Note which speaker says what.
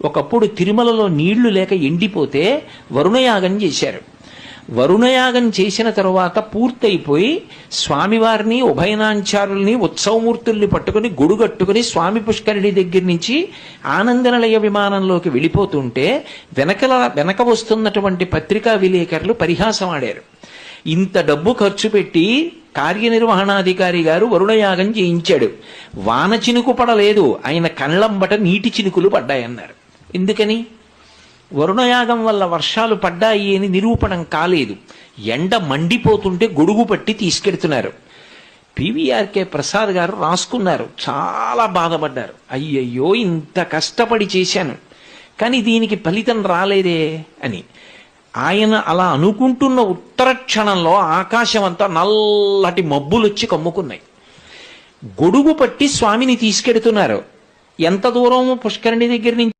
Speaker 1: ఒకప్పుడు తిరుమలలో నీళ్లు లేక ఎండిపోతే వరుణయాగం చేశారు. వరుణయాగం చేసిన తరువాత పూర్తయిపోయి స్వామివారిని ఉభయనాంచారుల్ని ఉత్సవమూర్తుల్ని పట్టుకుని గొడుగట్టుకుని స్వామి పుష్కరిణి దగ్గర నుంచి ఆనందనిలయ విమానంలోకి వెళ్ళిపోతుంటే వెనక వస్తున్నటువంటి పత్రికా విలేకరులు పరిహాసం ఆడారు. ఇంత డబ్బు ఖర్చు పెట్టి కార్యనిర్వహణాధికారి గారు వరుణయాగం చేయించాడు, వాన చినుకు పడలేదు, ఆయన కళ్ళంబట నీటి చినుకులు పడ్డాయన్నారు. ఎందుకని? వరుణయాగం వల్ల వర్షాలు పడ్డాయి అని నిరూపణం కాలేదు. ఎండ మండిపోతుంటే గొడుగు పట్టి తీసుకెడుతున్నారు. పివిఆర్కే ప్రసాద్ గారు రాసుకున్నారు, చాలా బాధపడ్డారు. అయ్యయ్యో, ఇంత కష్టపడి చేశాను కానీ దీనికి ఫలితం రాలేదే అని. ఆయన అలా అనుకుంటున్న ఉత్తర క్షణంలో ఆకాశం అంతా నల్లటి మబ్బులొచ్చి కమ్ముకున్నాయి. గొడుగు పట్టి స్వామిని తీసుకెడుతున్నారు. ఎంత దూరం పుష్కరిణి దగ్గర నుంచి